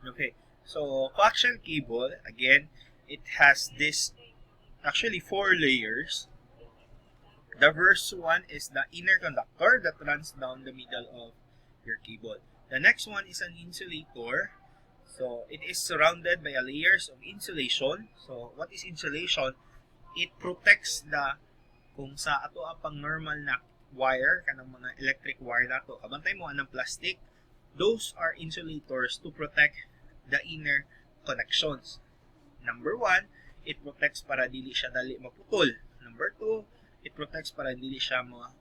Okay, so coaxial cable, again, it has this actually four layers. The first one is the inner conductor that runs down the middle of your cable. The next one is an insulator. So it is surrounded by a layers of insulation. So what is insulation? It protects the kung sa ato pang normal na wire kanang mga electric wire nato kabantay mo anang plastic, those are insulators to protect the inner connections. Number one, it protects para dili siya dali maputol. Number two, it protects para dili siya ma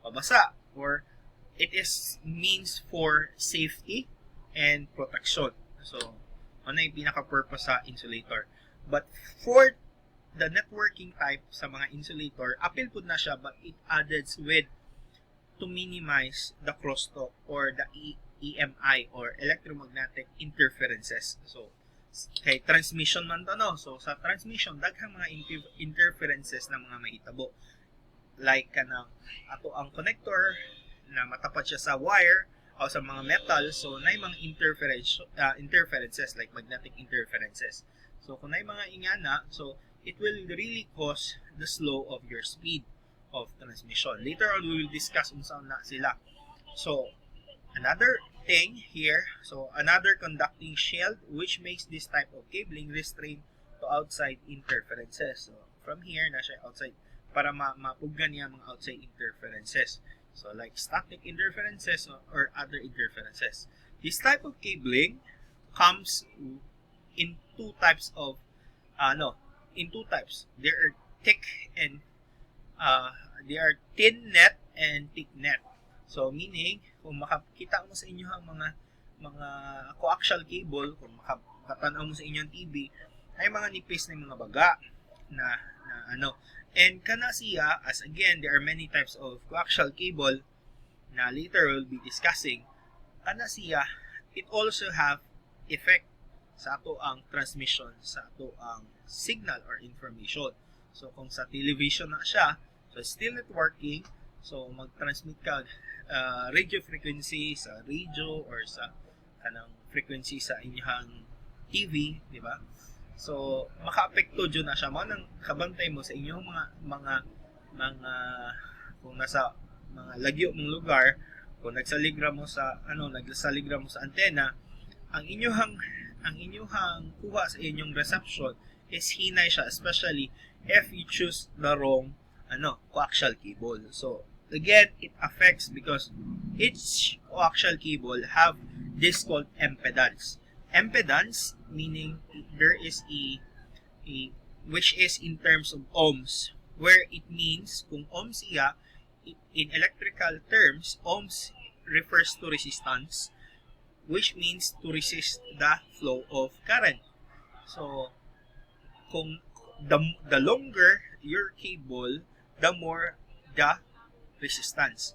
mabasa, or it is means for safety and protection. So ano yung pinaka-purpose sa insulator. But for the networking type sa mga insulator, apil po na siya, but it adds with to minimize the crosstalk or the EMI or electromagnetic interferences. So, kay transmission man to, no? So, sa transmission, daghang mga interferences na mga mahitabo. Like, kanang ato ang connector na matapat siya sa wire o sa mga metal, so na mga interferences like magnetic interferences. So, kung na mga ingana, so it will really cause the slow of your speed of transmission. Later on, we will discuss kung saan na sila. So, another thing here, so another conducting shield which makes this type of cabling restrained to outside interferences. So, from here, na siya outside para mapuggan niya mga outside interferences. So, like static interferences or other interferences. This type of cabling comes in two types of There are thick and they are thin net and thick net. So meaning kung makakita mo sa inyo ang mga coaxial cable, kung makatanaw mo sa inyong TV, ay mga nipis na mga baga na ano. And kana siya, as again, there are many types of coaxial cable na later we'll be discussing. Kana siya, it also have effect sa ato ang transmission, sa ato ang signal or information. So kung sa television na siya, so still networking, so mag-transmit ka radio frequency sa radio or sa kanang frequency sa inyong TV, di ba? So maka-apekto jud na siya mo nang kabantay mo sa inyong mga kung nasa mga lagyo mong lugar, kung nagsaligra mo sa antena, ang inyong kuha sa inyong reception is hinay siya, especially if you choose the wrong coaxial cable. So again, it affects because each coaxial cable have this called impedance. Impedance meaning there is a which is in terms of ohms, where it means kung ohms iya, in electrical terms, ohms refers to resistance, which means to resist the flow of current. So, kung the longer your cable, the more the resistance.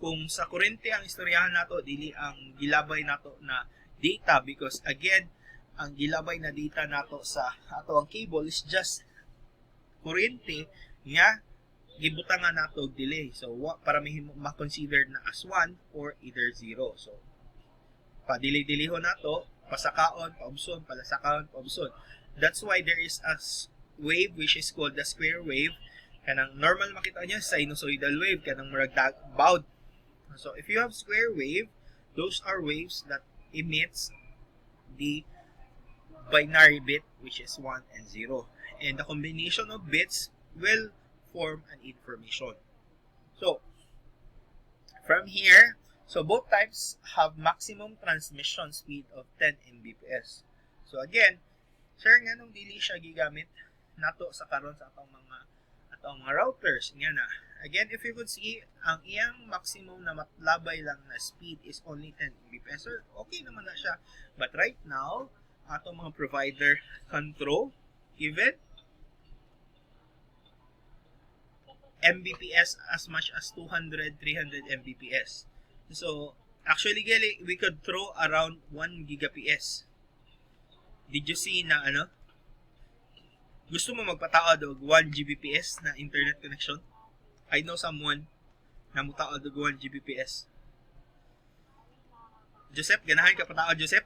Kung sa kurente ang istoryahan nato, dili ang gilabay nato na data, because again, ang gilabay na data nato sa ato ang cable is just kurente nga gibutangan nato og delay. So, para ma-consider na as 1 or either 0. So, pa-delay-delayhon nato, pasakaon, paubson, palasakaon, paubson. That's why there is a wave which is called the square wave. Kanang normal makita niya sinusoidal wave, kanang murag bowed. So if you have square wave, those are waves that emits the binary bit which is 1 and 0. And the combination of bits will form an information. So from here, so both types have maximum transmission speed of 10 Mbps. So again, sir, nga nung dili siya gigamit nato sa karon sa atong mga routers nga na. Again, if you could see, ang iyang maximum na matlabay lang na speed is only 10 Mbps. So, okay naman na siya. But right now, atong mga provider control even Mbps as much as 200, 300 Mbps. So, actually, we could throw around 1 Gbps. Did you see na gusto mo magpataod og 1 Gbps na internet connection? I know someone na mutaod og 1 Gbps. Joseph, ganahan ka pa tao, Joseph?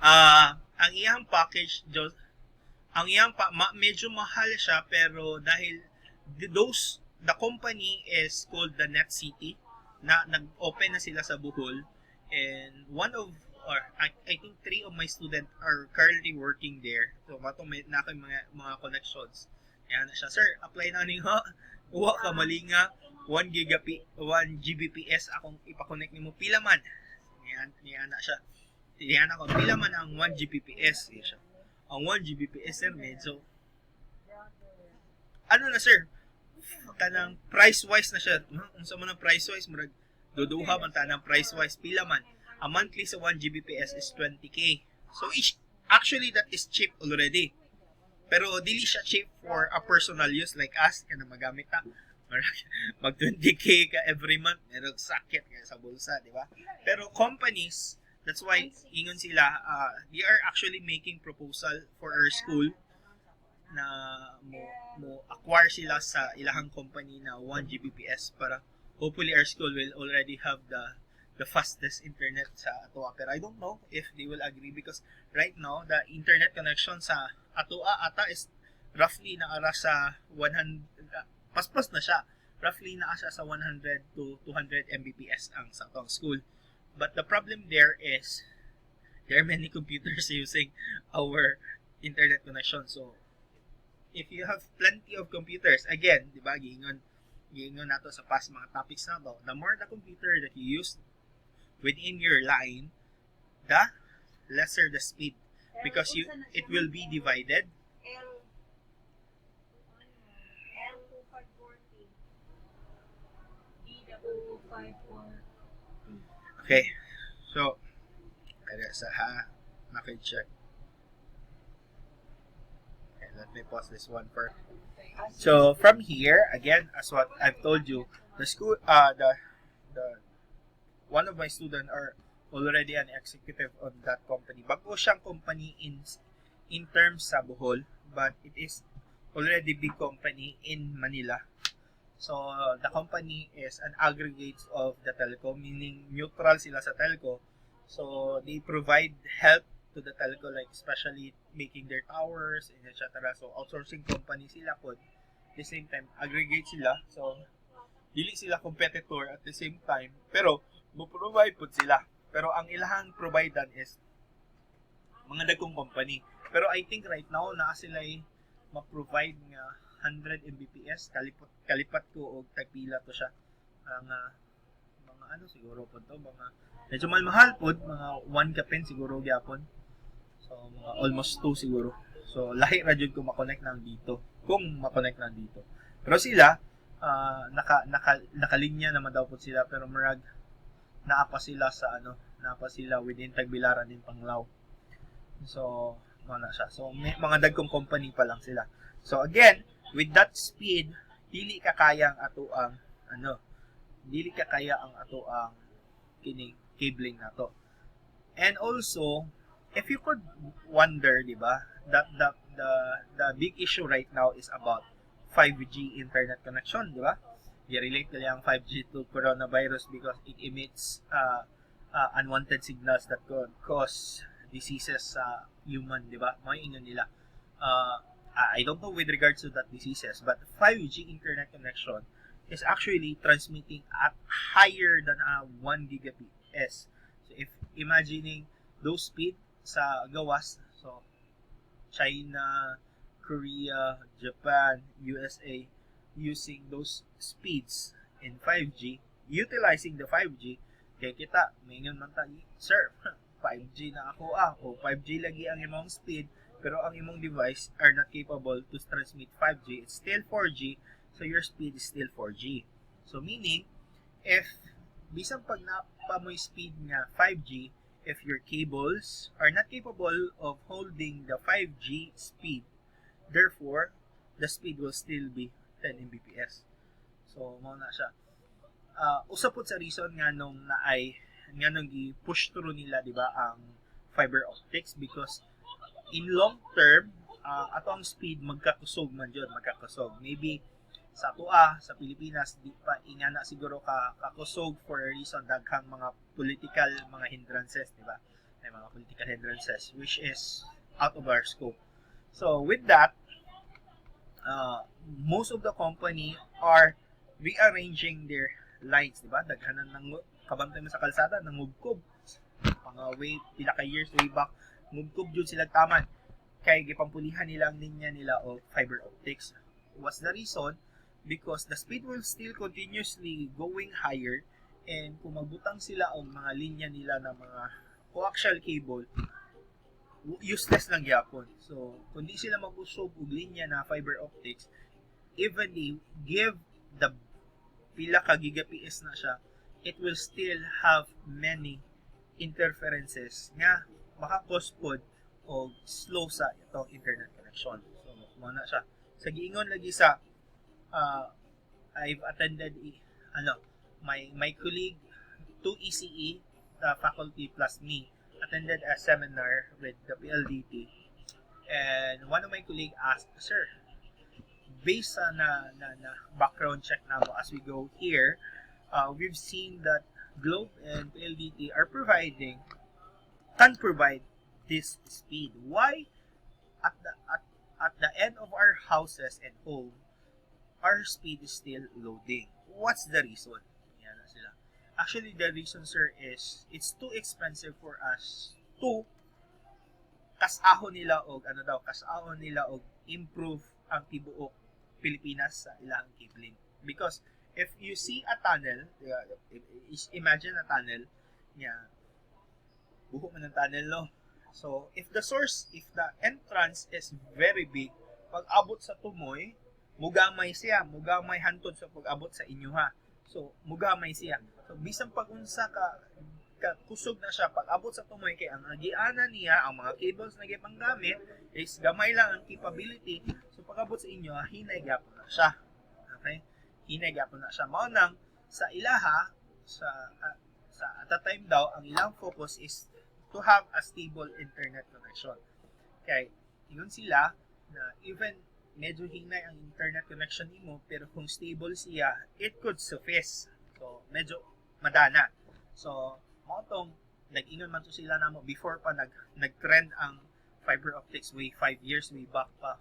Ang iyang package, ang iyang medyo mahal siya, pero dahil the company is called the Net City, na nag-open na sila sa Bohol, and I think 3 of my students are currently working there. So matong may na ako mga connections. Kaya na siya, sir, apply na niyo. Uwa ka malinga 1 Gbps akong ipa-connect nimo pila man. Niya na siya. Yan ako, pila man ang 1 Gbps. Siya. Ang 1 Gbps sir, medyo ano na sir, kanang price-wise na siya. Unsa man ang price-wise, murag duduha man ta ng price-wise, pila man. A monthly sa 1 Gbps is 20k. So, actually, that is cheap already. Pero, dili siya cheap for a personal use like us, kaya magamit ta. Mag 20k ka every month, merong sakit kaya sa bulsa, di ba? Pero, companies, that's why, ingon sila, they are actually making proposal for our school na mo acquire sila sa ilahang company na 1 Gbps para hopefully our school will already have the fastest internet sa Atoa. Pero I don't know if they will agree because right now the internet connection sa Atoa ata is roughly naara sa 100 paspas na siya. Roughly naasa sa 100 to 200 Mbps ang sa atong school. But the problem there is there are many computers using our internet connection. So if you have plenty of computers, again, di ba, giingon nato sa past mga topics na to, the more the computer that you use within your line, the lesser the speed because it will be divided. Okay, so kaya sa check. Let me pause this one first. So from here, again, as what I've told you, the school, the one of my students are already an executive on that company. Bago siyang company in terms sa Bohol, but it is already big company in Manila. So the company is an aggregate of the telco, meaning neutral sila sa telco. So they provide help to the telco, like especially making their towers and etc. So outsourcing company sila po. At the same time, aggregate sila. So dili sila competitor at the same time, pero mo-provide po sila. Pero ang ilahang providan is mga dagkong company. Pero I think right now naa sila ma-provide nga 100 Mbps. Kalipat ko og tagpila to siya. Ang mga ano siguro po to, mga medyo mahal po, mga 1 kapin siguro gyapon. So, mga almost 2 siguro. So, lahi ra jud ko ma-connect nang dito. Kung ma-connect nang dito. Pero sila, nakalinya naman daw po sila. Pero marag, naapa sila within Tagbilaran din Panglao. So, na siya. So, may mga dagkong company pa lang sila. So, again, with that speed, dili ka kaya ang atoang kining cabling nato. And also, if you could wonder, di ba, that the big issue right now is about 5G internet connection, di ba? I-relate nila ang 5G to coronavirus because it emits unwanted signals that could cause diseases sa human, di ba? Mga ingon nila. I don't know with regards to that diseases, but 5G internet connection is actually transmitting at higher than 1 Gbps. So if imagining those speed sa gawas, so China, Korea, Japan, USA, using those speeds in 5G, utilizing the 5G, kaya kita, mingon man ta, sir, 5G na ako o 5G lagi ang imong speed, pero ang imong device are not capable to transmit 5G. It's still 4G, so your speed is still 4G. So meaning, if bisan pag napamoy speed nga 5G, if your cables are not capable of holding the 5G speed, therefore, the speed will still be 10 Mbps. So, mao na siya. Usapod sa reason nga nung i-push through nila, di ba, ang fiber optics because in long term, atong speed magkakusog man jud, magkakusog. Maybe sa tua sa Pilipinas di pa ingana siguro kakusog for a reason daghang mga political mga hindrances, di ba? May mga political hindrances which is out of our scope. So with that, most of the company are rearranging their lines, di ba? Daghanan ng kabantay mo sa kalsada nangugkob mga way pila ka years way back, ngugkob jud sila taman kay gipampulihan nila ang linya nila o fiber optics. What's the reason? Because the speed will still continuously going higher, and kung magbutang sila og mga linya nila na mga coaxial cable, useless lang gyapon. So kung di sila mag-usog og linya na fiber optics, even they give the pila ka gigabits na siya, it will still have many interferences nga maka-cause pod o slow sa itong internet connection. So mo na siya. Sa giingon lagi sa I've attended my colleague 2 ECE faculty plus me attended a seminar with the PLDT, and one of my colleague asked, "Sir, based sa na background check na mo as we go here, we've seen that Globe and PLDT are can provide this speed. Why at the end of our houses and home our speed is still loading? What's the reason?" Yan na sila. Actually, the reason, sir, is it's too expensive for us to kasahon nila og improve ang tibuok Pilipinas sa ilang cabling. Because if you see a tunnel, imagine a tunnel, buho man ang tunnel, no? So, if the entrance is very big, pag abot sa tumoy, mugamay hantod sa pag-abot sa inyo, ha. So, mugamay siya. So, bisang pag-unsa ka kusog na siya, pag-abot sa tumoy, kay ang agiana niya, ang mga cables na gipanggamit, is gamay lang ang capability. So, pag-abot sa inyo, hinay gyapon na siya. Okay? Hinay gyapon na siya. Mao nang sa ilaha, at the time daw, ang ilang focus is to have a stable internet connection. Kaya, ingon sila na even medyo hinay ang internet connection nimo, pero kung stable siya, it could suffice. So, medyo madana. So, mo tong nag-ingon man to sila namo before pa nag-trend ang fiber optics way 5 years way back pa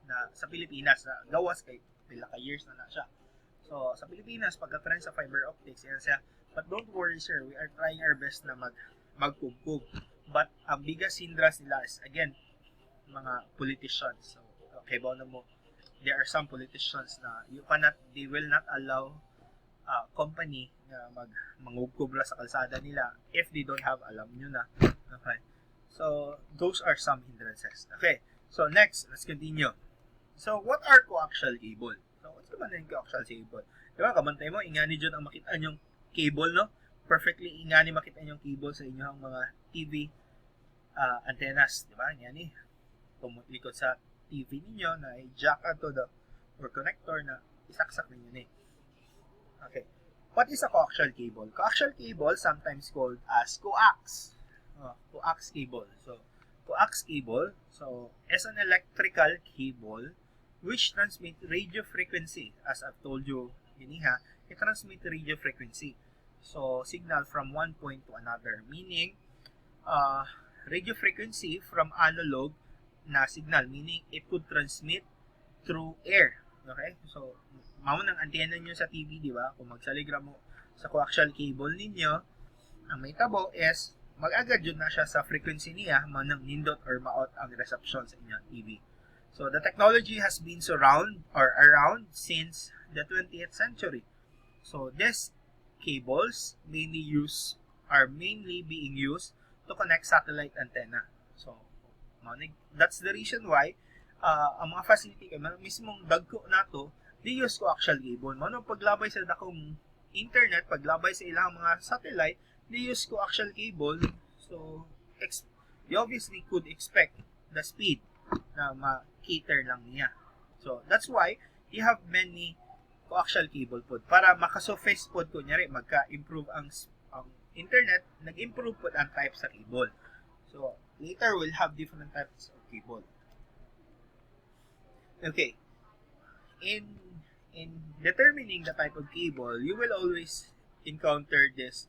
na sa Pilipinas, na gawas kay pila ka years na siya. So, sa Pilipinas pagka-trend sa fiber optics, yan siya. But don't worry, sir, we are trying our best na magkugkog. But ang biggest hindrance nila is again mga politicians. So, okay ba na mo, there are some politicians na they will not allow company na mangugkubra sa kalsada nila if they don't have, alam nyo na. Okay. So, those are some hindrances. Okay. So, next, let's continue. So, what are coaxial cable? So, what's naman yung coaxial cable? Diba, kamantay mo, ingani dyan ang makita yung cable, no? Perfectly ingani makita yung cable sa inyong mga TV antennas. Diba, ingani. Likod sa TV ninyo na i-jack to the or connector na isaksak ninyo ni. Okay. What is a coaxial cable? Coaxial cable, sometimes called as coax. Coax cable. So, coax cable, is an electrical cable which transmit radio frequency. As I've told you, it transmit radio frequency. So, signal from one point to another. Meaning, radio frequency from analog na signal, meaning it could transmit through air. Okay? So, mao nang antena niyo sa TV, di ba? Kung magsaligra mo sa coaxial cable ninyo, ang may tabo is mag-agad yun na siya sa frequency niya, manang nindot or maot ang reception sa inyong TV. So, the technology has been around since the 20th century. So, these cables are mainly being used to connect satellite antenna. So, that's the reason why ang mga facility mismong dagko nato, they use coaxial cable. Mano paglabay sa dakong internet, paglabay sa ilang mga satellite, they use coaxial cable. So, you obviously could expect the speed na ma-cater lang niya. So, that's why you have many coaxial cable pod para maka-suffice pod kunyari magka-improve ang internet, nag-improve pod ang type sa cable. So, later we'll have different types of cable. Okay. In in determining the type of cable, you will always encounter this